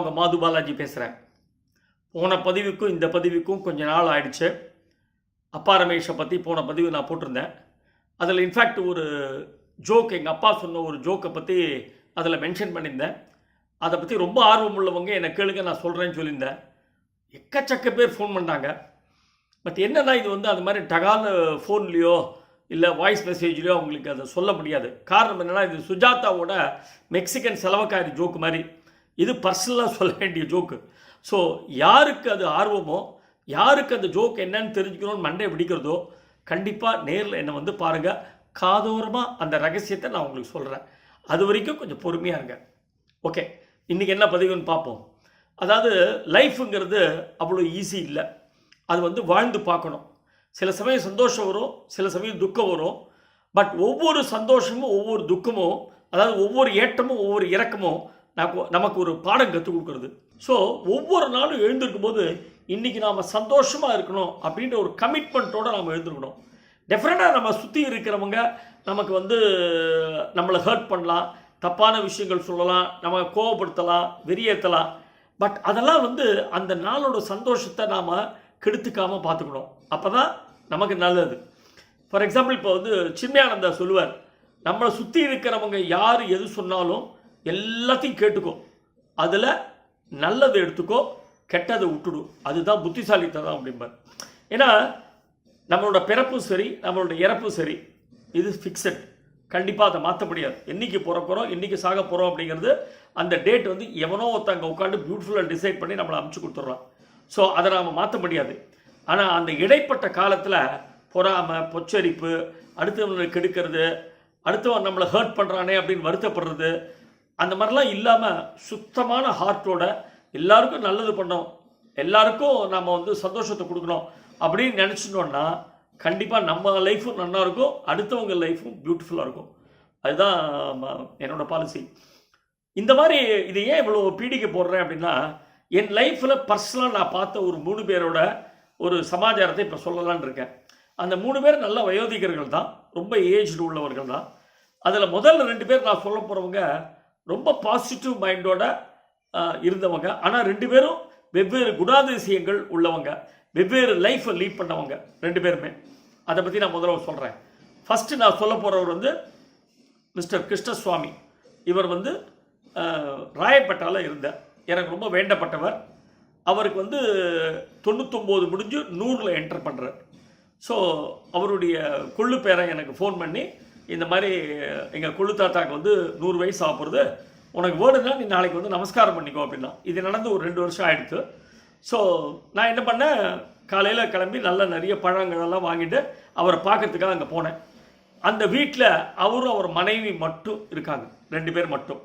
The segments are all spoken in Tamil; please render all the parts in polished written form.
உங்கள் மாது பாலாஜி பேசுகிறேன். போன பதிவுக்கும் இந்த பதிவுக்கும் கொஞ்ச நாள் ஆயிடுச்சு. அப்பா ரமேஷை பற்றி போன பதிவு நான் போட்டிருந்தேன். அதில் இன்ஃபேக்ட் ஒரு ஜோக், எங்கள் அப்பா சொன்ன ஒரு ஜோக்கை பற்றி அதில் மென்ஷன் பண்ணியிருந்தேன். அதை பற்றி ரொம்ப ஆர்வம் உள்ளவங்க என்னை கேளுங்க, நான் சொல்கிறேன்னு சொல்லியிருந்தேன். எக்கச்சக்க பேர் ஃபோன் பண்ணாங்க. பட் என்னென்னா இது அது மாதிரி டகால் ஃபோன்லேயோ இல்லை வாய்ஸ் மெசேஜ்லேயோ அவங்களுக்கு அதை சொல்ல முடியாது. காரணம் என்னென்னா, இது சுஜாதாவோட மெக்சிகன் செலவக்காரி ஜோக்கு மாதிரி. இது பர்சனலாக சொல்ல வேண்டிய ஜோக்கு. ஸோ யாருக்கு அது ஆர்வமோ, யாருக்கு அந்த ஜோக் என்னன்னு தெரிஞ்சுக்கணும்னு மண்டை பிடிக்கிறதோ, கண்டிப்பாக நேரில் என்னை பாருங்கள். காதோரமாக அந்த ரகசியத்தை நான் உங்களுக்கு சொல்கிறேன். அது வரைக்கும் கொஞ்சம் பொறுமையாக இருங்க. ஓகே, இன்றைக்கி என்ன பதிவுன்னு பார்ப்போம். அதாவது லைஃபுங்கிறது அவ்வளோ ஈஸி இல்லை. அது வாழ்ந்து பார்க்கணும். சில சமயம் சந்தோஷம் வரும், சில சமயம் துக்கம் வரும். பட் ஒவ்வொரு சந்தோஷமும் ஒவ்வொரு துக்கமும், அதாவது ஒவ்வொரு ஏற்றமும் ஒவ்வொரு இறக்கமும் நமக்கு ஒரு பாடம் கற்றுக் கொடுக்குறது. ஸோ ஒவ்வொரு நாளும் எழுந்திருக்கும் போது இன்றைக்கி நாம் சந்தோஷமாக இருக்கணும் அப்படின்ற ஒரு கமிட்மெண்ட்டோடு நாம் எழுந்திருக்கணும். டெஃபினட்டாக நம்ம சுற்றி இருக்கிறவங்க நமக்கு நம்மளை ஹர்ட் பண்ணலாம், தப்பான விஷயங்கள் சொல்லலாம், நம்ம கோவப்படுத்தலாம், வெறியேற்றலாம். பட் அதெல்லாம் அந்த நாளோட சந்தோஷத்தை நாம் கெடுத்துக்காமல் பார்த்துக்கணும். அப்போ தான் நமக்கு நல்லது. ஃபார் எக்ஸாம்பிள், இப்போ சின்மயானந்தா சொல்லுவார், நம்மளை சுற்றி இருக்கிறவங்க யார் எது சொன்னாலும் எல்லாத்தையும் கேட்டுக்கோ, அதில் நல்லதை எடுத்துக்கோ, கெட்டதை விட்டுடும். அதுதான் புத்திசாலித்தனம் அப்படிம்பார். ஏன்னா நம்மளோட பிறப்பும் சரி, நம்மளோட இறப்பும் சரி, இது ஃபிக்ஸட். கண்டிப்பாக அதை மாற்ற முடியாது. என்றைக்கு பிறக்கிறோம், என்றைக்கு சாக போகிறோம் அப்படிங்கிறது அந்த டேட் எவனோ ஒருத்தங்க உட்காந்து பியூட்டிஃபுல்லாக டிசைட் பண்ணி நம்மளை அமுச்சு கொடுத்துட்றான். ஸோ அதை நாம் மாற்ற முடியாது. ஆனால் அந்த இடைப்பட்ட காலத்தில் பொறாமை, பொச்சரிப்பு, அடுத்தவங்களை கெடுக்கிறது, அடுத்தவன் நம்மளை ஹர்ட் பண்ணுறானே அப்படின்னு வருத்தப்படுறது, அந்த மாதிரிலாம் இல்லாமல் சுத்தமான ஹார்ட்டோட எல்லாருக்கும் நல்லது பண்ணோம், எல்லாருக்கும் நம்ம சந்தோஷத்தை கொடுக்கணும் அப்படின்னு நினச்சிட்டோன்னா கண்டிப்பாக நம்ம லைஃப்பும் நல்லா இருக்கும், அடுத்தவங்க லைஃப்பும் பியூட்டிஃபுல்லாக இருக்கும். அதுதான் என்னோட பாலிசி. இந்த மாதிரி இது ஏன் இவ்வளோ பீடிக்க போடுறேன் அப்படின்னா, என் லைஃப்பில் பர்சனலாக நான் பார்த்த ஒரு 3 பேரோட ஒரு சமாச்சாரத்தை இப்போ சொல்லலான்னு இருக்கேன். அந்த 3 பேர் நல்ல வயோதிகர்கள் தான், ரொம்ப ஏஜ்டு உள்ளவர்கள் தான். அதில் முதல்ல 2 பேர் நான் சொல்ல போகிறவங்க ரொம்ப பாசிட்டிவ் மைண்டோட இருந்தவங்க. ஆனால் 2 பேரும் வெவ்வேறு குணாதிசயங்கள் உள்ளவங்க, வெவ்வேறு லைஃப்பை லீட் பண்ணவங்க 2 பேருமே. அதை பற்றி நான் முதல்ல சொல்கிறேன். ஃபஸ்ட்டு நான் சொல்ல போகிறவர் மிஸ்டர் கிருஷ்ணசுவாமி. இவர் ராயப்பேட்டாவில் இருந்தார். எனக்கு ரொம்ப வேண்டப்பட்டவர். அவருக்கு 99 முடிஞ்சு 100ல் என்டர் பண்ணுறார். ஸோ அவருடைய கொள்ளு பேரை எனக்கு ஃபோன் பண்ணி, இந்த மாதிரி எங்கள் கொள்ளு தாத்தாவுக்கு 100 வயசு ஆகுறது, உனக்கு வேணுன்னா நீ நாளைக்கு நமஸ்காரம் பண்ணிக்கோ அப்படின்னா. இது நடந்து ஒரு 2 வருஷம் ஆகிடுச்சு. ஸோ நான் என்ன பண்ணேன், காலையில் கிளம்பி நிறைய பழங்களெல்லாம் வாங்கிட்டு அவரை பார்க்கறதுக்காக அங்கே போனேன். அந்த வீட்டில் அவரும் அவர் மனைவி மட்டும் இருக்காங்க, 2 பேர் மட்டும்.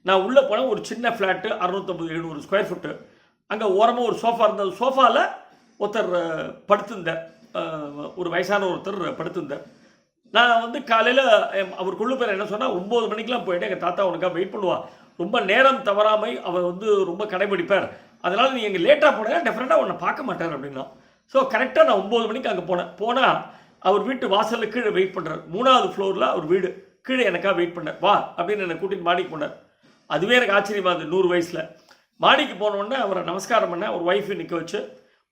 நான் உள்ளே போனேன். ஒரு சின்ன ஃப்ளாட்டு, 650-700 ஸ்கொயர் ஃபுட்டு. அங்கே ஓரமாக ஒரு சோஃபா இருந்தது. சோஃபாவில் ஒருத்தர் படுத்திருந்தார், ஒரு வயசான ஒருத்தர் படுத்திருந்தார். நான் காலையில் அவர் கொள்ளு பேர் என்ன சொன்னால், 9 மணிக்கெலாம் போயிட்டு எங்கள் தாத்தா உனக்காக வெயிட் பண்ணுவா, ரொம்ப நேரம் தவறாமை அவர் ரொம்ப கடைபிடிப்பார், அதனால் நீ எங்கள் லேட்டாக போனேன், டெஃபினட்டாக உன்னை பார்க்க மாட்டார் அப்படின்னா. ஸோ கரெக்டாக நான் 9 மணிக்கு அங்கே போனால் அவர் வீட்டு வாசலில் கீழே வெயிட் பண்ணுறார். 3வது ஃப்ளோரில் அவர் வீடு, கீழே எனக்காக வெயிட் பண்ணார். வா அப்படின்னு என்னை கூட்டிகிட்டு மாடிக்கு போனார். அதுவே எனக்கு ஆச்சரியமாக இருந்தது. 100 வயசில் மாடிக்கு போனோடனே அவரை நமஸ்காரம் பண்ணேன். ஒரு ஒய்ஃபை நிற்க வச்சு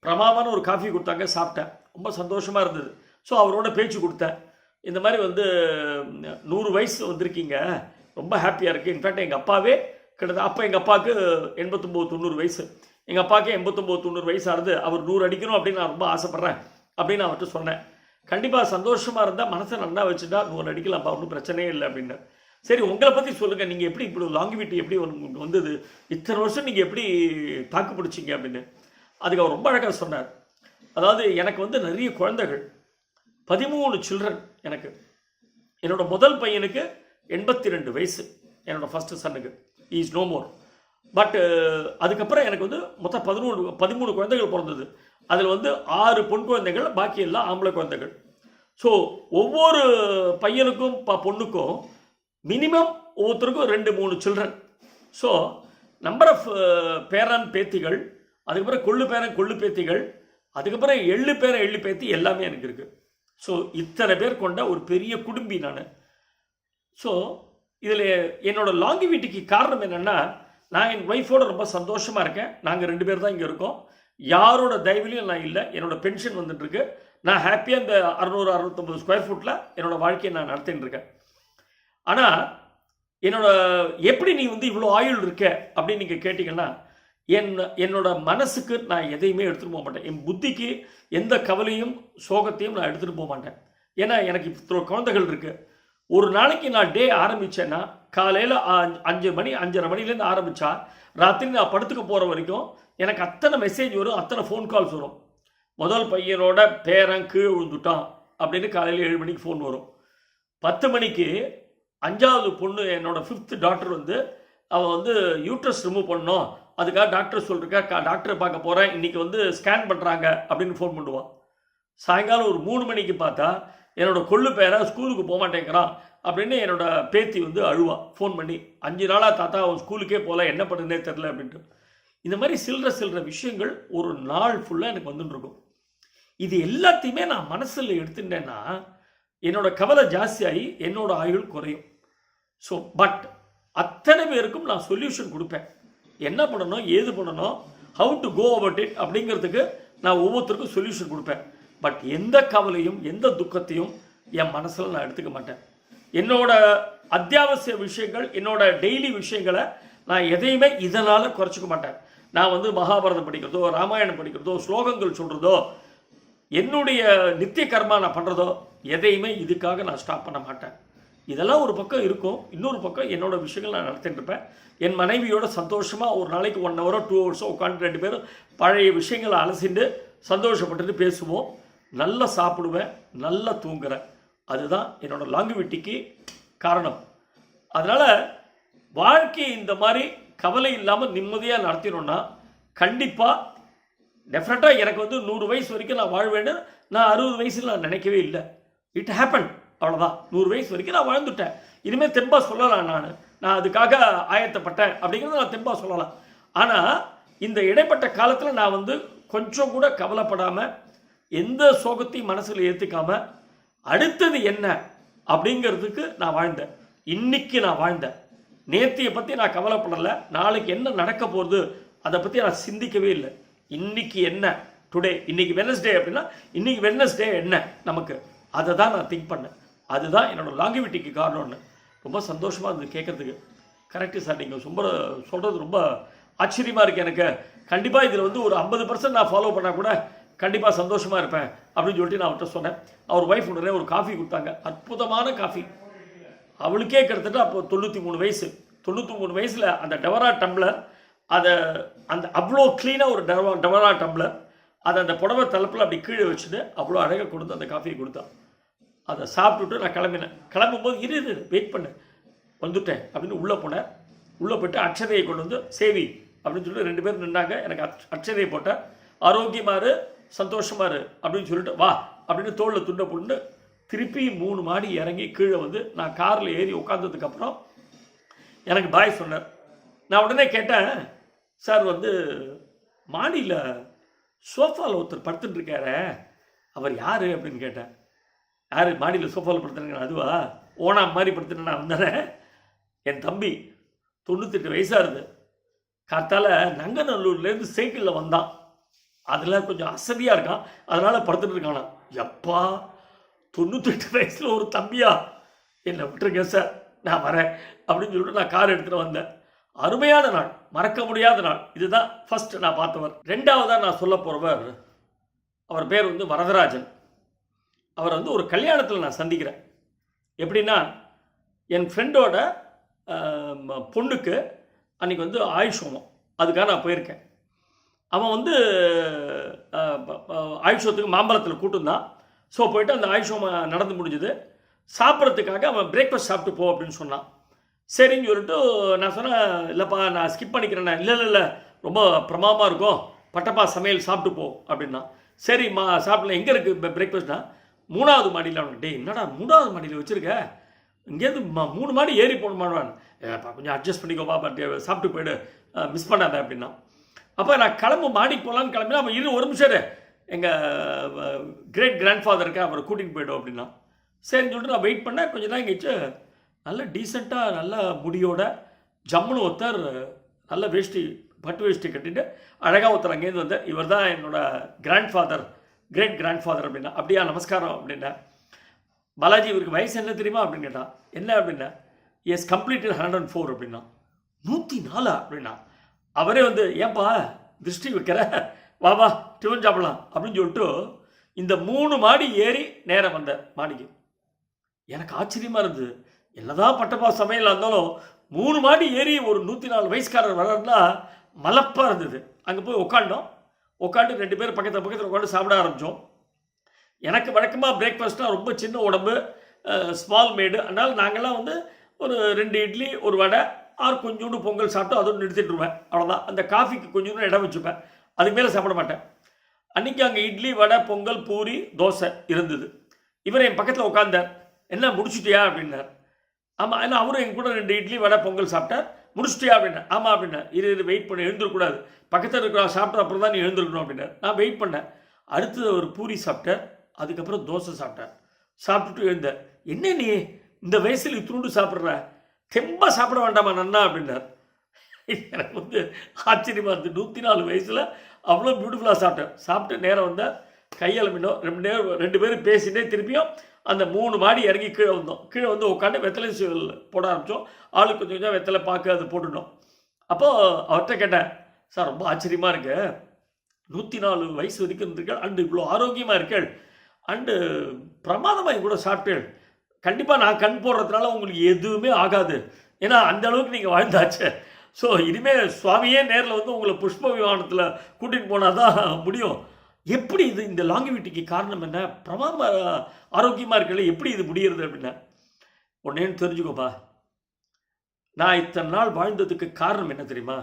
பிரமாதமான ஒரு காஃபி கொடுத்தாங்க, சாப்பிட்டேன். ரொம்ப சந்தோஷமாக இருந்தது. ஸோ அவரோட பேச்சு கொடுத்தேன். இந்த மாதிரி 100 வயசு வந்திருக்கீங்க, ரொம்ப ஹாப்பியாக இருக்குது. இன்ஃபேக்ட் எங்கள் அப்பாவே கிட்டத்தட்ட, அப்போ எங்கள் அப்பாவுக்கு 89-90 வயசு, எங்கள் அப்பாவுக்கு 89-90 வயசு ஆகுது. அவர் 100 அடிக்கணும் அப்படின்னு நான் ரொம்ப ஆசைப்பட்றேன் அப்படின்னு அவர்கிட்ட சொன்னேன். கண்டிப்பாக சந்தோஷமாக இருந்தால், மனசை நல்லா வச்சுட்டா 100 அடிக்கலாம்ப்பா, ஒன்றும் பிரச்சனையே இல்லை அப்படின்னு. சரி, உங்களை பற்றி சொல்லுங்கள், நீங்கள் எப்படி இப்படி லாங்கிவிட்டி எப்படி உங்களுக்கு வந்தது, இத்தனை வருஷம் நீங்கள் எப்படி தாக்கு பிடிச்சிங்க அப்படின்னு. அதுக்கு அவர் ரொம்ப அழகாக சொன்னார். அதாவது எனக்கு நிறைய குழந்தைகள், 13 சில்ட்ரன். எனக்கு என்னோட முதல் பையனுக்கு 82 வயசு, என்னோடய ஃபஸ்ட்டு சன்னுக்கு. Is no more. பட் அதுக்கப்புறம் எனக்கு மொத்தம் 13 குழந்தைகள் பிறந்தது. அதில் 6 பொன் குழந்தைகள், பாக்கி எல்லாம் ஆம்பளை குழந்தைகள். ஸோ ஒவ்வொரு பையனுக்கும் பொண்ணுக்கும் மினிமம் ஒவ்வொருத்தருக்கும் 2-3 சில்ட்ரன். ஸோ நம்பர் ஆஃப் பேரன் பேத்திகள், அதுக்கப்புறம் கொள்ளு பேரன் கொள்ளு பேத்திகள், அதுக்கப்புறம் எள்ளு பேரன் எள்ளு பேத்தி எல்லாமே எனக்கு இருக்குது. ஸோ இத்தனை பேர் கொண்ட ஒரு பெரிய குடும்பி நான். ஸோ இதில் என்னோடய லாங்கிவிட்டிக்கு காரணம் என்னென்னா, நான் என் ஒய்ஃபோட ரொம்ப சந்தோஷமாக இருக்கேன். நாங்கள் 2 பேர் தான் இங்கே இருக்கோம். யாரோட தயவுலையும் நான் இல்லை. என்னோடய பென்ஷன் வந்துட்டுருக்கு. நான் ஹாப்பியாக இந்த 600-650 ஸ்கொயர் ஃபுட்டில் என்னோடய வாழ்க்கையை நான் நடத்தின்னு இருக்கேன். ஆனால் எப்படி நீ வந்து இவ்வளோ ஆயுள் இருக்க அப்படின்னு நீங்கள் கேட்டிங்கன்னா, என்னோட மனசுக்கு நான் எதையுமே எடுத்துகிட்டு போக மாட்டேன். என் புத்திக்கு எந்த கவலையும் சோகத்தையும் நான் எடுத்துகிட்டு போக மாட்டேன். ஏன்னா எனக்கு இப்போ குழந்தைகள் இருக்குது. ஒரு நாளைக்கு நான் டே ஆரம்பித்தேன்னா காலையில் 5 மணி 5:30 மணிலேருந்து ஆரம்பித்தா ராத்திரி நான் படுத்துக்க போகிற வரைக்கும் எனக்கு அத்தனை மெசேஜ் வரும், அத்தனை ஃபோன் கால்ஸ் வரும். முதல் பையனோட பேரன் கீழே விழுந்துட்டான் அப்படின்னு காலையில் 7 மணிக்கு ஃபோன் வரும். 10 மணிக்கு 5வது பொண்ணு என்னோட 5th டாக்டர் வந்து அவள் வந்து யூட்ரஸ் ரிமூவ் பண்ணணும், அதுக்காக டாக்டர் சொல்லிருக்கா, டாக்டரை பார்க்க போகிறேன், இன்றைக்கி வந்து ஸ்கேன் பண்ணுறாங்க அப்படின்னு ஃபோன் பண்ணுவான். சாயங்காலம் ஒரு 3 மணிக்கு பார்த்தா என்னோட கொள்ளு பேரை ஸ்கூலுக்கு போக மாட்டேங்கிறான் அப்படின்னு என்னோட பேத்தி வந்து அழுவா ஃபோன் பண்ணி. 5 நாளாக தாத்தா அவன் ஸ்கூலுக்கே போகல, என்ன பண்ணுறதுனே தெரில அப்படின்ட்டு. இந்த மாதிரி சில்லற விஷயங்கள் ஒரு நாள் ஃபுல்லாக எனக்கு வந்துட்டுருக்கும். இது எல்லாத்தையுமே நான் மனசில் எடுத்துட்டேன்னா என்னோட கவலை ஜாஸ்தியாகி என்னோட ஆயுள் குறையும். ஸோ பட் அத்தனை பேருக்கும் நான் சொல்யூஷன் கொடுப்பேன். என்ன பண்ணணும், ஏது பண்ணணும், how to go about it அப்படிங்கிறதுக்கு நான் ஒவ்வொருத்தருக்கும் சொல்யூஷன் கொடுப்பேன். பட் எந்த கவலையும் எந்த துக்கத்தையும் என் மனசில் நான் எடுத்துக்க மாட்டேன். என்னோட அத்தியாவசிய விஷயங்கள், என்னோட டெய்லி விஷயங்களை நான் எதையுமே இதனால் குறைச்சிக்க மாட்டேன். நான் வந்து மகாபாரதம் படிக்கிறதோ, ராமாயணம் படிக்கிறதோ, ஸ்லோகங்கள் சொல்கிறதோ, என்னுடைய நித்திய கர்மா நான் பண்ணுறதோ எதையுமே இதுக்காக நான் ஸ்டாப் பண்ண மாட்டேன். இதெல்லாம் ஒரு பக்கம் இருக்கும். இன்னொரு பக்கம் என்னோட விஷயங்கள் நான் நடத்திட்டு இருப்பேன். என் மனைவியோட சந்தோஷமாக ஒரு நாளைக்கு 1 hour 2 hours உட்காந்து 2 பேரும் பழைய விஷயங்களை அலசிட்டு சந்தோஷப்பட்டுட்டு பேசுவோம். நல்லா சாப்பிடுவேன், நல்லா தூங்குறேன். அதுதான் என்னோட லாங்குவிட்டிக்கு காரணம். அதனால் வாழ்க்கை இந்த மாதிரி கவலை இல்லாமல் நிம்மதியாக நடத்தினோன்னா கண்டிப்பாக டெஃபினட்டாக எனக்கு வந்து 100 வயசு வரைக்கும் நான் வாழ்வேன்னு நான் 60 வயசில் நான் நினைக்கவே இல்லை. இட் ஹேப்பன், அவ்வளோதான். 100 வயசு வரைக்கும் நான் வாழ்ந்துட்டேன். இனிமேல் தெம்பாக சொல்லலாம், நான் அதுக்காக ஆயத்தப்பட்டேன் அப்படிங்கிறத நான் தெம்பாக சொல்லலாம். ஆனால் இந்த இடைப்பட்ட காலத்தில் நான் வந்து கொஞ்சம் கூட கவலைப்படாமல் எந்த சோகத்தையும் மனசில் ஏற்றுக்காமல் அடுத்தது என்ன அப்படிங்கிறதுக்கு நான் வாழ்ந்தேன். இன்னைக்கு நான் வாழ்ந்தேன். நேத்தியை பற்றி நான் கவலைப்படலை. நாளைக்கு என்ன நடக்க போகுது அதை பற்றி நான் சிந்திக்கவே இல்லை. இன்னைக்கு என்ன, டுடே, இன்னைக்கு வெட்னஸ்டே அப்படின்னா இன்னைக்கு வெட்னஸ்டே என்ன நமக்கு, அதை தான் நான் திங்க் பண்ணேன். அதுதான் என்னோட லாங்குவிட்டிக்கு காரணம்னு. ரொம்ப சந்தோஷமாக இருந்தது கேட்குறதுக்கு. கரெக்டு சார், நீங்கள் ரொம்ப சொல்கிறது ரொம்ப ஆச்சரியமாக இருக்குது எனக்கு. கண்டிப்பாக இதில் வந்து ஒரு 50% நான் ஃபாலோ பண்ணால் கூட கண்டிப்பாக சந்தோஷமாக இருப்பேன் அப்படின்னு சொல்லிட்டு நான் அவர்கிட்ட சொன்னேன். அவர் ஒய்ஃப் உடனே ஒரு காஃபி கொடுத்தாங்க, அற்புதமான காஃபி. அவளுக்கே கிட்டத்தட்ட அப்போ 93 வயசு. 93 வயசில் அந்த டவரா டம்ளர், அதை அந்த அவ்வளோ க்ளீனாக ஒரு டவரா டம்ளர், அதை அந்த புடவை தலைப்பில் அப்படி கீழே வச்சுட்டு அவ்வளோ அழகாக கொடுத்து அந்த காஃபியை கொடுத்தான். அதை சாப்பிட்டுட்டு நான் கிளம்பினேன். கிளம்பும்போது இரு வெயிட் பண்ணு, வந்துட்டேன் அப்படின்னு உள்ளே போனேன். உள்ளே போய்ட்டு அட்சதையை கொண்டு வந்து சேவி அப்படின்னு சொல்லிட்டு 2 பேர் நின்னாங்க. எனக்கு அட்சதையை போட்டேன். ஆரோக்கியமாக இரு, சந்தோஷமாக இரு அப்படின்னு சொல்லிட்டு வா அப்படின்னு தோளில் துண்டை போட்டு திருப்பி 3 மாடி இறங்கி கீழே வந்து நான் காரில் ஏறி உட்காந்ததுக்கப்புறம் எனக்கு பாய் சொன்னார். நான் உடனே கேட்டேன், சார் வந்து மாடியில் சோஃபாவில் ஒருத்தர் படுத்துட்டு இருக்காரு, அவர் யார் அப்படின்னு கேட்டேன். யார் மாடியில் சோஃபாவில் படுத்துருங்க? அதுவா, ஓனா மாதிரி படுத்துட்டு நான் வந்தேன். என் தம்பி 98 வயசாக இருது. காத்தால் நங்கநல்லூர்லேருந்து சைக்கிளில் வந்தான். அதில் கொஞ்சம் அசதியாக இருக்கான், அதனால் படுத்துட்டு இருக்கானா. எப்பா 98 வயசில் ஒரு தம்பியா, என்னை விட்டுருங்க சார், நான் வரேன் அப்படின்னு சொல்லிட்டு நான் கார் எடுத்துகிட்டு வந்தேன். அருமையான நாள், மறக்க முடியாத நாள். இதுதான் ஃபர்ஸ்ட் நான் பார்த்தவர். 2வதாக நான் சொல்ல போகிறவர், அவர் பேர் வந்து வரதராஜன். அவர் வந்து ஒரு கல்யாணத்தில் நான் சந்திக்கிறேன். எப்படின்னா, என் ஃப்ரெண்டோட பொண்ணுக்கு அன்றைக்கி வந்து ஆயுஷோமம், அதுக்காக நான் போயிருக்கேன். அவன் வந்து ஆயுஷத்துக்கு மாம்பழத்தில் கூட்டிருந்தான். ஸோ போயிட்டு அந்த ஆயுஷோமம் நடந்து முடிஞ்சது. சாப்பிட்றதுக்காக அவன் பிரேக்ஃபாஸ்ட் சாப்பிட்டு போ அப்படின்னு சொன்னான். சரின்னு சொல்லிட்டு நான் சொன்னேன், இல்லைப்பா நான் ஸ்கிப் பண்ணிக்கிறேண்ணா. இல்லை ரொம்ப பிரமாதமாக இருக்கும், பட்டப்பா சமையல் சாப்பிட்டு போ அப்படின்னா. சரிம்மா சாப்பிடல. எங்கே இருக்குது பிரேக்ஃபாஸ்ட்னா? 3வது மாடியில். அவனுக்கு டே என்னடா 3வது மாடியில் வச்சுருக்க, இங்கேருந்து 3 மாடி ஏறி போகணுமான்னு. கொஞ்சம் அட்ஜஸ்ட் பண்ணிக்கோப்பா, பட் சாப்பிட்டு போய்டு, மிஸ் பண்ணாத அப்படின்னா. அப்போ நான் மாடிக்கு போகலான்னு கிளம்பினா, அவன் இரு ஒரு நிமிஷம், எங்கள் கிரேட் கிராண்ட்ஃபாதருக்கு அவரை கூட்டிகிட்டு போய்டும் அப்படின்னா. சரின்னு சொல்லிட்டு நான் வெயிட் பண்ணேன். கொஞ்சம் தான் எங்கேச்சு நல்ல டீசெண்டாக நல்ல முடியோட ஜம்முன்னு ஒருத்தர் நல்ல வேஷ்டி பட்டு வேஷ்டி கட்டிட்டு அழகாக ஒருத்தர் அங்கேருந்து வந்தார். இவர் தான் என்னோட கிராண்ட்ஃபாதர், கிரேட் கிராண்ட்ஃபாதர் அப்படின்னா. அப்படியா, நமஸ்காரம் அப்படின்னா. பாலாஜி இவருக்கு வயசு என்ன தெரியுமா அப்படின்னு கேட்டான். என்ன அப்படின்னா, எஸ் கம்ப்ளீட்டட் 104 அப்படின்னா. 104 அப்படின்னா. அவரே வந்து, ஏன்பா திருஷ்டி வைக்கிற, வா வா டிஃபன் சாப்பிடலாம் அப்படின்னு சொல்லிட்டு இந்த 3 மாடி ஏறி நேரம் வந்த மாடிக்கு. எனக்கு ஆச்சரியமாக இருந்தது. என்னதான் பட்டப்பா சமையலாக இருந்தாலும் 3 மாடி ஏறி ஒரு 104 வயசுக்காரர் வர்றதுனா மலப்பாக இருந்தது. அங்கே போய் உட்காண்டோம். உட்காந்து 2 பேர் பக்கத்தில் உட்காந்து சாப்பிட ஆரம்பித்தோம். எனக்கு வழக்கமாக பிரேக்ஃபாஸ்ட்னால் ரொம்ப சின்ன உடம்பு, ஸ்மால் மேடு. அதனால் நாங்கள்லாம் வந்து ஒரு 2 இட்லி, ஒரு வடை, ஆறு கொஞ்சோண்டு பொங்கல் சாப்பிட்டு அதோடு நிறுத்திட்டுருவேன். அவ்வளோதான். அந்த காஃபிக்கு கொஞ்சோண்டு இடம் வச்சுப்பேன். அதுக்கு மேலே சாப்பிட மாட்டேன். அன்றைக்கி அங்கே இட்லி, வடை, பொங்கல், பூரி, தோசை இருந்தது. இவர் என் பக்கத்தில் உட்காந்தார். என்ன முடிச்சுட்டியா அப்படின்னார். ஆமாம், ஏன்னா அவரும் எங்கள் கூட 2 இட்லி, வடை, பொங்கல் சாப்பிட்டார். முடிச்சுட்டியா அப்படின்னார். ஆமாம் அப்படின்னார். இது வெயிட் பண்ண, எழுந்திருக்கூடாது, பக்கத்தில் இருக்கிற சாப்பிட்ட அப்புறம் தான் நீ எழுந்திருக்கணும் அப்படின்னார். நான் வெயிட் பண்ணேன். அடுத்தது ஒரு பூரி சாப்பிட்டார். அதுக்கப்புறம் தோசை சாப்பிட்டார். சாப்பிட்டுட்டு எழுந்தார். என்ன நீ இந்த வயசில் இத்தினோண்டு சாப்பிட்ற, தெம்பா சாப்பிட வேண்டாமா நன்னா அப்படின்னார். எனக்கு வந்து ஆச்சரியமாக இருந்தது. 104 வயசில் அவ்வளோ பியூட்டிஃபுல்லாக சாப்பிட்டு நேரம் வந்தால் கையெழுமினோம். 2 பேரும் பேசினே திருப்பியும் அந்த 3 மாடி இறங்கி கீழே வந்தோம். கீழே வந்து உட்காந்து வெத்தலை சீவல் போட ஆரம்பித்தோம். ஆளுக்கு கொஞ்சம் கொஞ்சம் வெத்தலை பாக்கு அது போட்டுட்டோம். அப்போது அவர்கிட்ட கேட்டேன், சார் ரொம்ப ஆச்சரியமாக இருக்கு, 104 வயசு வரைக்கும் இருந்திருக்கேள், அண்டு இவ்வளோ ஆரோக்கியமாக இருக்கேள், அண்டு பிரமாதமாக கூட சாப்பிட்டேள். கண்டிப்பாக நான் கண் போடுறதுனால உங்களுக்கு எதுவுமே ஆகாது, ஏன்னா அந்த அளவுக்கு நீங்கள் வாழ்ந்தாச்சு. ஸோ இனிமேல் சுவாமியே நேரில் வந்து உங்களை புஷ்ப விமானத்தில் கூட்டிகிட்டு போனால் தான் முடியும். எப்படி இது இந்த லாங்கிவிட்டிக்கு காரணம் என்ன, பிரமாதமாக ஆரோக்கியமாக இருக்கல, எப்படி இது முடிகிறது அப்படின்னா, ஒன்னேன்னு தெரிஞ்சுக்கோப்பா, நான் இத்தனை நாள் வாழ்ந்ததுக்கு காரணம் என்ன தெரியுமா,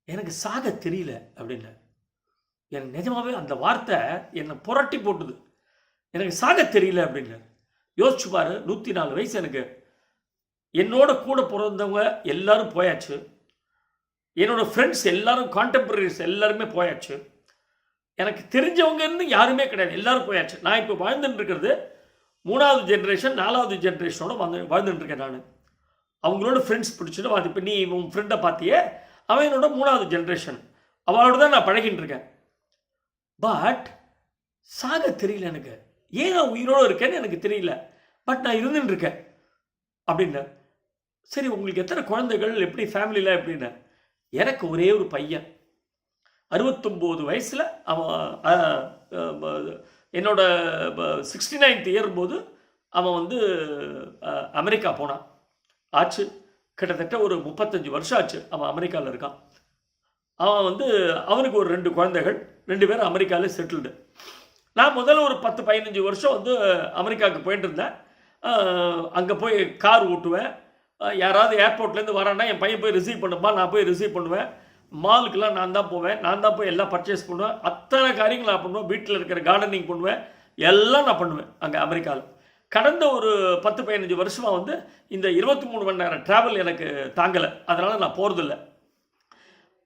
எனக்கு சாக தெரியல அப்படின்னு. எனக்கு நிஜமாகவே அந்த வார்த்தை என்னை புரட்டி போட்டுது. எனக்கு சாக தெரியல அப்படின்னு. யோசிச்சு பாரு, 104 வயசு எனக்கு. என்னோட கூட பிறந்தவங்க எல்லாரும் போயாச்சு. என்னோட ஃப்ரெண்ட்ஸ் எல்லாரும், கான்டெம்பரரிஸ் எல்லாருமே போயாச்சு. எனக்கு தெரிஞ்சவங்க இருந்து யாருமே கிடையாது, எல்லாரும் போயாச்சு. நான் இப்போ வாழ்ந்துட்டு இருக்கிறது 3வது ஜென்ரேஷன், 4வது ஜென்ரேஷனோட வாழ்ந்துட்டு இருக்கேன் நான். அவங்களோட ஃப்ரெண்ட்ஸ் பிடிச்சிட்டு அது. இப்போ நீ உன் ஃப்ரெண்டை பார்த்தியே, அவன் என்னோட 3வது ஜென்ரேஷன், அவளோட தான் நான் பழகிட்டு இருக்கேன். பட் சாக தெரியல எனக்கு. ஏன் நான் உயிரோடு இருக்கேன்னு எனக்கு தெரியல, பட் நான் இருந்துட்டு இருக்கேன் அப்படின்ன. சரி, உங்களுக்கு எத்தனை குழந்தைகள், எப்படி ஃபேமிலியில் எப்படின்னு. எனக்கு ஒரே ஒரு பையன், 69 வயசில் அவன் என்னோட 69th இயர் போது அவன் வந்து அமெரிக்கா போனான். ஆச்சு கிட்டத்தட்ட ஒரு 35 வருஷம் ஆச்சு அவன் அமெரிக்காவில் இருக்கான். அவன் வந்து அவனுக்கு ஒரு 2 குழந்தைகள், 2 பேரும் அமெரிக்காவில் செட்டில்டு. நான் முதல்ல ஒரு 10-15 வருஷம் வந்து அமெரிக்காவுக்கு போயிட்டு இருந்தேன். அங்கே போய் கார் ஓட்டுவேன். யாராவது ஏர்போர்ட்லேருந்து வரான்னா என் பையன் போய் ரிசீவ் பண்ணுமா, நான் போய் ரிசீவ் பண்ணுவேன். மாலுக்கெல்லாம் நான் தான் போவேன், நான் தான் போய் எல்லாம் பர்ச்சேஸ் பண்ணுவேன். அத்தனை காரியங்கள் நான் பண்ணுவேன். வீட்டில் இருக்கிற கார்டனிங் பண்ணுவேன், எல்லாம் நான் பண்ணுவேன் அங்கே அமெரிக்காவில். கடந்த ஒரு 10-15 வருஷமாக வந்து இந்த 23 மணி நேரம் ட்ராவல் எனக்கு தாங்கலை, அதனால் நான் போகிறதில்ல.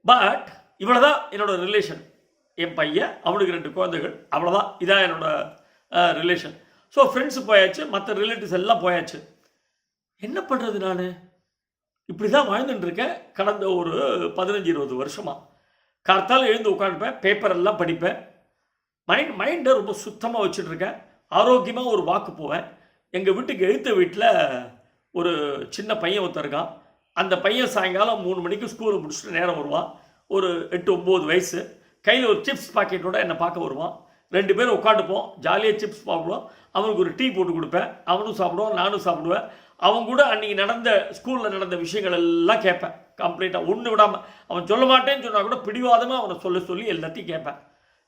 பட் இவ்வளோ தான் என்னோட ரிலேஷன். என் பையன், அவனுக்கு 2 குழந்தைகள், அவ்வளோதான். இதான் என்னோட ரிலேஷன். ஸோ ஃப்ரெண்ட்ஸு போயாச்சு, மற்ற ரிலேட்டிவ்ஸ் எல்லாம் போயாச்சு. என்ன பண்ணுறது, நான் இப்படி தான் வாழ்ந்துட்டுருக்கேன் கடந்த ஒரு 15-20 வருஷமாக. கார்த்தால் எழுந்து உட்காந்துப்பேன், பேப்பர் எல்லாம் படிப்பேன், மைண்டை ரொம்ப சுத்தமாக வச்சுட்ருக்கேன். ஆரோக்கியமாக ஒரு வாக்கு போவேன். எங்கள் வீட்டுக்கு எழுத்த வீட்டில் ஒரு சின்ன பையன் ஒருத்தர் இருக்கான். அந்த பையன் சாயங்காலம் 3 மணிக்கு ஸ்கூலை முடிச்சுட்டு நேரம் வருவான். ஒரு 8-9 வயசு. கையில் ஒரு சிப்ஸ் பாக்கெட்டோட என்னை பார்க்க வருவான். 2 பேரும் உட்காந்துப்போம், ஜாலியாக சிப்ஸ் சாப்பிடுவோம். அவனுக்கு ஒரு டீ போட்டு கொடுப்பேன், அவனும் சாப்பிடுவான், நானும் சாப்பிடுவேன். அவன் கூட அன்றைக்கி நடந்த ஸ்கூலில் நடந்த விஷயங்கள் எல்லாம் கேட்பேன் கம்ப்ளீட்டாக, ஒன்று விடாமல். அவன் சொல்ல மாட்டேன்னு சொன்னால் கூட பிடிவாதமாக அவனை சொல்லி எல்லாத்தையும் கேட்பேன்.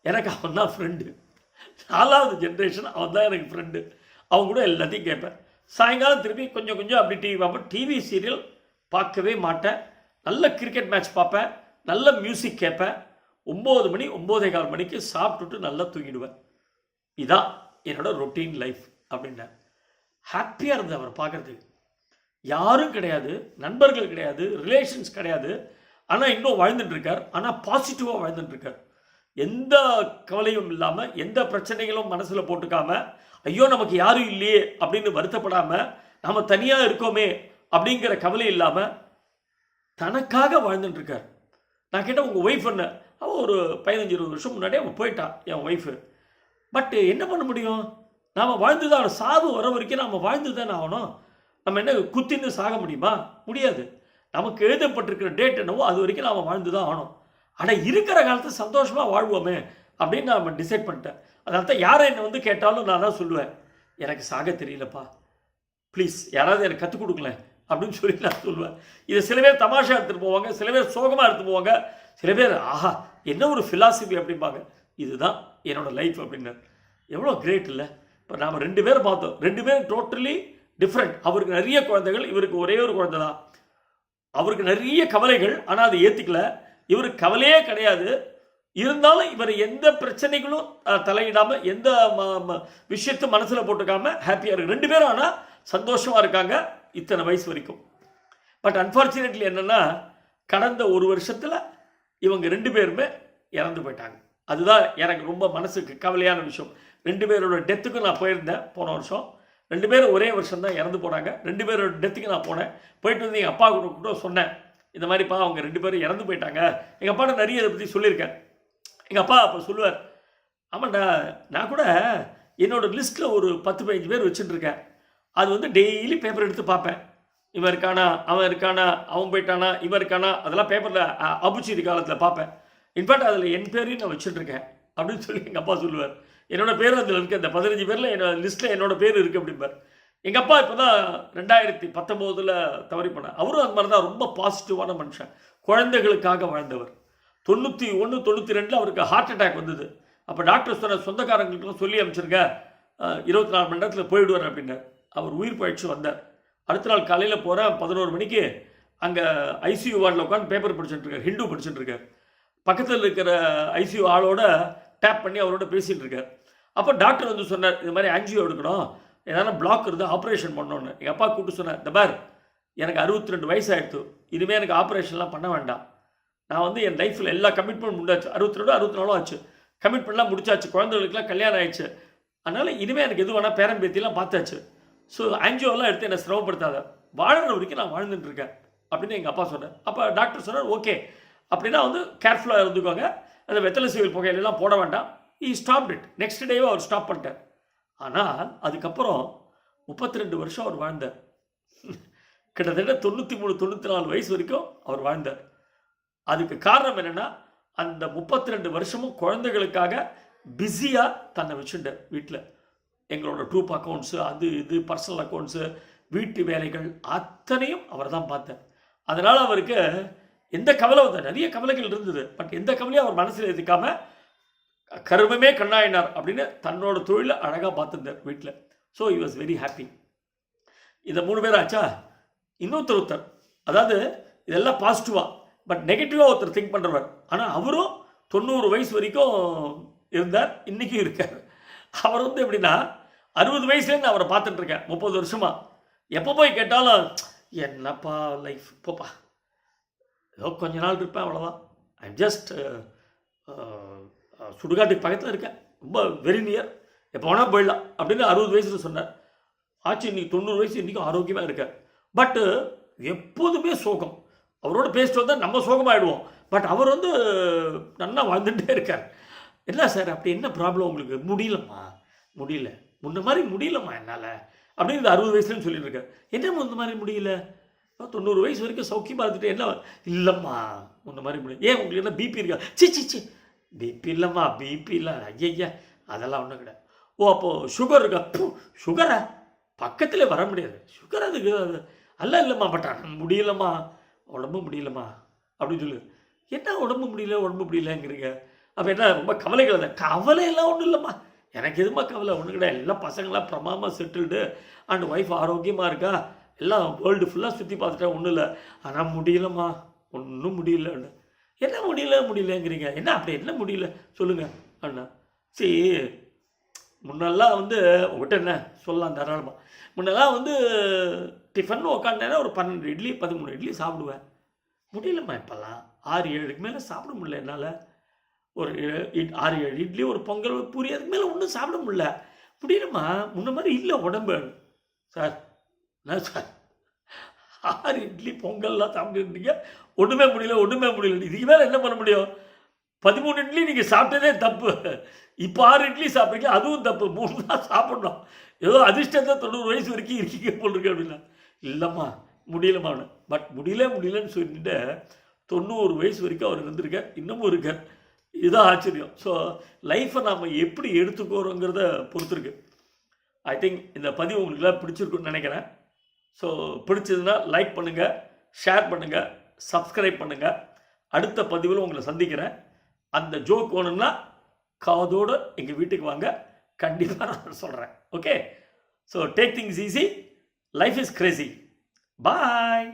எனக்கு அவன் தான் ஃப்ரெண்டு. 4வது ஜென்ரேஷன் அவன் தான் எனக்கு ஃப்ரெண்டு. அவன் கூட எல்லாத்தையும் கேட்பேன். சாயங்காலம் திருப்பி கொஞ்சம் கொஞ்சம் அப்படி டிவி பார்ப்பேன். டிவி சீரியல் பார்க்கவே மாட்டேன். நல்ல கிரிக்கெட் மேட்ச் பார்ப்பேன், நல்ல மியூசிக் கேட்பேன். 9 மணி 9:15 மணிக்கு சாப்பிட்டுட்டு நல்லா தூங்கிடுவேன். இதான் என்னோட ரொட்டீன் லைஃப் அப்படின்னா. ஹாப்பியாக இருந்தது அவரை பார்க்குறதுக்கு. யாரும் கிடையாது, நண்பர்கள் கிடையாது, ரிலேஷன்ஸ் கிடையாது. ஆனால் இன்னும் வாழ்ந்துட்டுருக்கார். ஆனால் பாசிட்டிவாக வாழ்ந்துட்டுருக்கார். எந்த கவலையும் இல்லாமல், எந்த பிரச்சனைகளும் மனசில் போட்டுக்காமல், ஐயோ நமக்கு யாரும் இல்லையே அப்படின்னு வருத்தப்படாமல், நம்ம தனியாக இருக்கோமே அப்படிங்கிற கவலை இல்லாமல் தனக்காக வாழ்ந்துட்டுருக்கார். நான் கேட்டேன், உங்கள் ஒய்ஃப் என்ன? அவள் ஒரு 15-20 வருஷம் முன்னாடியே அவள் போயிட்டான், என் ஒய்ஃபு. பட் என்ன பண்ண முடியும்? நாம் வாழ்ந்து தான் சாவு வர வரைக்கும் நாம் வாழ்ந்து தானே ஆகணும். நம்ம என்ன குத்தின்னு சாக முடியுமா? முடியாது. நமக்கு எழுதப்பட்டிருக்கிற டேட் என்னவோ அது வரைக்கும் நாம் வாழ்ந்து தான் ஆகணும். ஆனால் இருக்கிற காலத்தில் சந்தோஷமாக வாழ்வோமே அப்படின்னு நான் டிசைட் பண்ணிட்டேன். அதனால தான் யாரை என்னை வந்து கேட்டாலும் நான் தான் சொல்லுவேன், எனக்கு சாக தெரியலப்பா, ப்ளீஸ் யாராவது எனக்கு கற்றுக் கொடுக்கல அப்படின்னு சொல்லி நான் சொல்லுவேன். இதை சில பேர் தமாஷா எடுத்துகிட்டு போவாங்க, சில பேர் சோகமாக எடுத்து போவாங்க, சில பேர் ஆஹா என்ன ஒரு ஃபிலாசபி அப்படிம்பாங்க. இதுதான் என்னோடய லைஃப் அப்படின்னு. எவ்வளோ கிரேட் இல்லை? இப்போ நாம் 2 பேர் பார்த்தோம், 2 பேரும் டோட்டலி டிஃப்ரெண்ட். அவருக்கு நிறைய குழந்தைகள், இவருக்கு ஒரே ஒரு குழந்தை தான். அவருக்கு நிறைய கவலைகள், ஆனால் அதை ஏற்றுக்கல. இவருக்கு கவலையே கிடையாது. இருந்தாலும் இவர் எந்த பிரச்சனைகளும் தலையிடாமல், எந்த விஷயத்தையும் மனசில் போட்டுக்காமல் ஹாப்பியாக இருக்கு. 2 பேரும் ஆனால் சந்தோஷமாக இருக்காங்க இத்தனை வயசு வரைக்கும். பட் அன்ஃபார்ச்சுனேட்லி என்னென்னா, கடந்த 1 வருஷத்தில் இவங்க 2 பேருமே இறந்து போயிட்டாங்க. அதுதான் எனக்கு ரொம்ப மனசுக்கு கவலையான விஷயம். 2 பேரோட டெத்துக்கும் நான் போயிருந்தேன் போன வருஷம். 2 பேரும் ஒரே வருஷம் தான் இறந்து போனாங்க. 2 பேரோட டெத்துக்கு நான் போனேன். போயிட்டு வந்து எங்கள் அப்பா கூட சொன்னேன், இந்த மாதிரிப்பா அவங்க 2 பேரும் இறந்து போயிட்டாங்க. எங்கள் அப்பாட்ட நிறைய இதை பற்றி சொல்லியிருக்கேன். எங்கள் அப்பா அப்போ சொல்லுவார், ஆமாண்டா நான் கூட என்னோடய லிஸ்ட்டில் ஒரு 10-15 பேர் வச்சுட்டுருக்கேன். அது வந்து டெய்லி பேப்பர் எடுத்து பார்ப்பேன். இவன் இருக்கானா, அவன் இருக்கானா, அவன் போயிட்டானா, இவன் இருக்கானா, அதெல்லாம் பேப்பரில் அபுச்சீரி காலத்தில் பார்ப்பேன். இன்ஃபேக்ட் அதில் என் பேரையும் நான் வச்சுட்டுருக்கேன் அப்படின்னு சொல்லி எங்கள் அப்பா சொல்லுவார். என்னோடய பேர் அதில் இருக்குது, அந்த 15 பேரில் என்னோட லிஸ்ட்டில் என்னோடய பேர் இருக்குது அப்படிம்பார். எங்கள் அப்பா இப்போ தான் 2019 தவறி பண்ணார். அவரும் அந்த மாதிரி தான் ரொம்ப பாசிட்டிவான மனுஷன், குழந்தைகளுக்காக வாழ்ந்தவர். 91, 92 அவருக்கு ஹார்ட் அட்டாக் வந்தது. அப்போ டாக்டர் சொன்ன சொந்தக்காரங்களுக்கெல்லாம் சொல்லி அமைச்சிருங்க, 24 மணி நேரத்தில் போயிடுவார் அப்படின்னார். அவர் உயிர் பயிற்சி வந்தார். அடுத்த நாள் காலையில் போகிறேன், 11 மணிக்கு அங்கே ஐசியூ வார்டில் உட்காந்து பேப்பர் படிச்சுட்டுருக்கார், ஹிந்து படிச்சுட்டுருக்கார். பக்கத்தில் இருக்கிற ஐசியூ ஆளோட டேப் பண்ணி அவரோட பேசிகிட்டு இருக்கார். அப்போ டாக்டர் வந்து சொன்னார், இது மாதிரி ஆன்ஜியோ எடுக்கணும், ஏதாவது பிளாக் இருந்தால் ஆப்ரேஷன் பண்ணோன்னு. எங்கள் அப்பா கூப்பிட்டு சொன்னார், இந்த பார் எனக்கு 62 வயசு ஆகிடுத்து, இனிமேல் எனக்கு ஆப்ரேஷன்லாம் பண்ண வேண்டாம். நான் வந்து என் லைஃப்பில் எல்லா கமிட்மெண்ட் முடிஞ்சாச்சு. 62 64 ஆச்சு, கமிட்மெண்ட்லாம் முடிச்சாச்சு, குழந்தைகளுக்குலாம் கல்யாணம் ஆயிடுச்சு. அதனால் இனிமேல் எனக்கு எது வேணால் பேரன் பேத்திலாம் பார்த்தாச்சு. ஸோ ஆன்ஜியோலாம் எடுத்து என்னை சிரமப்படுத்தாத, வாழ்கிற வரைக்கும் நான் வாழ்ந்துட்டுருக்கேன் அப்படின்னு எங்கள் அப்பா சொன்னார். அப்போ டாக்டர் சொன்னார், ஓகே அப்படின்னா வந்து கேர்ஃபுல்லாக இருந்துக்கோங்க, அந்த வெத்தலை சீவல் புகையிலெல்லாம் போட வேண்டாம். Stop it. நெக்ஸ்ட் டேவே அவர் ஸ்டாப் பண்ணிட்டார். ஆனால் அதுக்கப்புறம் 32 வருஷம் அவர் வாழ்ந்தார். கிட்டத்தட்ட 93 94 வயசு வரைக்கும் அவர் வாழ்ந்தார். அதுக்கு காரணம் என்னென்னா, அந்த 32 வருஷமும் குழந்தைகளுக்காக பிஸியாக தன்னை வச்சுட்டார். வீட்டில் எங்களோட ட்ரூப் அக்கௌண்ட்ஸு, அது இது பர்சனல் அக்கௌண்ட்ஸு, வீட்டு வேலைகள் அத்தனையும் அவர் தான் பார்த்தார். அதனால் அவருக்கு எந்த கவலை வந்தால், நிறைய கவலைகள் இருந்தது, பட் எந்த கவலையும் அவர் மனசில் எதுக்காமல் கர்மமே கண்ணாயினார் அப்படின்னு தன்னோட தொழிலை அழகாக பார்த்துருந்தார் வீட்டில். So he was very happy. இந்த 3 பேர் ஆச்சா. இன்னொருத்தர், அதாவது இதெல்லாம் பாசிட்டிவாக, பட் நெகட்டிவாக ஒருத்தர் திங்க் பண்ணுறவர். ஆனால் அவரும் 90 வயசு வரைக்கும் இருந்தார், இன்றைக்கும் இருக்கார். அவர் வந்து எப்படின்னா, 60 வயசுலேருந்து அவரை பார்த்துட்ருக்கேன் 30 வருஷமாக. எப்போ போய் கேட்டாலும், என்னப்பா லைஃப், போப்பா ஏதோ கொஞ்ச நாள் இருப்பேன், அவ்வளோதான், ஐம் ஜஸ்ட் சுடுகாட்டுக்கு பக்கத்தில் இருக்கேன், ரொம்ப வெரி நியர், எப்போ வேணால் போயிடலாம் அப்படின்னு 60 வயசில் சொன்னார். ஆச்சு, இன்றைக்கி 90 வயசு, இன்றைக்கும் ஆரோக்கியமாக இருக்கார். பட்டு எப்போதுமே சோகம். அவரோட பேசிட்டு வந்தால் நம்ம சோகமாகிடுவோம், பட் அவர் வந்து நல்லா வாழ்ந்துகிட்டே இருக்கார். என்ன சார் அப்படி என்ன ப்ராப்ளம் உங்களுக்கு? முடியலம்மா, முடியல, முன்ன மாதிரி முடியலம்மா என்னால் அப்படின்னு 60 வயசுலன்னு சொல்லிட்டு இருக்கார். என்ன முன்ன மாதிரி முடியல? 90 வயசு வரைக்கும் சௌக்கியமாக இருந்துட்டு என்ன? இல்லைம்மா முன்ன மாதிரி முடியல. ஏன் உங்களுக்கு என்ன பிபி இருக்கா? சி பிபி இல்லைம்மா, பிபி இல்லை, ஐயா அதெல்லாம் ஒன்றும் கிடையாது. ஓ அப்போது சுகர் இருக்கா? சுகரா? பக்கத்தில் வர முடியாது, சுகர் அதுக்கு அது அல்ல இல்லைம்மா, பட் முடியலம்மா, உடம்பு முடியலம்மா அப்படின்னு சொல்லு. என்ன உடம்பு முடியலங்கிறீங்க? அப்போ என்ன ரொம்ப கவலைகள்? அதை கவலையெல்லாம் ஒன்றும் இல்லைம்மா, எனக்கு எதுமா கவலை? ஒன்றும் கிடையாது, எல்லாம் பசங்களாம் பிரமாதமாக செட்டில்டு அண்ட் ஒய்ஃப் ஆரோக்கியமாக இருக்கா, எல்லாம் வேர்ல்டு ஃபுல்லாக சுற்றி பார்த்துட்டேன், ஒன்றும் இல்லை. ஆனால் முடியலம்மா, ஒன்றும் முடியல. என்ன முடியலங்கிறீங்க? என்ன அப்படி என்ன முடியல சொல்லுங்கள் அண்ணா. சரி, முன்னெல்லாம் வந்து உங்கள்கிட்ட என்ன சொல்லலாம் தாராளமாக. முன்னெல்லாம் வந்து டிஃபன் உக்காந்தேன்னா ஒரு 12 இட்லி 13 இட்லி சாப்பிடுவேன். முடியலம்மா இப்போல்லாம் 6-7க்கு மேலே சாப்பிட முடியல என்னால். ஒரு 6-7 இட்லி, ஒரு பொங்கல், ஒரு பூரி, அதுக்கு மேலே ஒன்றும் சாப்பிட முடியலம்மா. முன்ன மாதிரி இல்லை உடம்பு. சார் என்ன சார் 6 இட்லி பொங்கல்லாம் சாப்பிட்டுருந்தீங்க, ஒன்றுமே முடியல. இதுக்கு மேலே என்ன பண்ண முடியும்? 13 இட்லி நீங்கள் சாப்பிட்டதே தப்பு. இப்போ 6 இட்லி சாப்பிட்றீங்க, அதுவும் தப்பு. 3 தான் சாப்பிட்ணும். ஏதோ அதிர்ஷ்டத்தை 90 வயசு வரைக்கும் இருக்கீங்க போல் இருக்கு அப்படின்னா, இல்லைம்மா முடியலம்மான்னு. பட் முடியலன்னு சொல்லிட்டு 90 வயசு வரைக்கும் அவர் இருந்திருக்கார், இன்னமும் இருக்கார். இதுதான் ஆச்சரியம். ஸோ லைஃப்பை நாம் எப்படி எடுத்துக்கிறோங்கிறத பொறுத்திருக்கு. ஐ திங்க் இந்த பதிவு உங்களுக்குலாம் பிடிச்சிருக்குன்னு நினைக்கிறேன். ஸோ பிடிச்சதுன்னா லைக் பண்ணுங்கள், ஷேர் பண்ணுங்கள், சப்ஸ்கிரைப் பண்ணுங்கள். அடுத்த பதிவில் உங்களை சந்திக்கிறேன். அந்த ஜோக் வேணும்னா காதோடு எங்கள் வீட்டுக்கு வாங்க, கண்டிப்பாக நான் சொல்கிறேன். Okay, so take things easy, life is Crazy. Bye.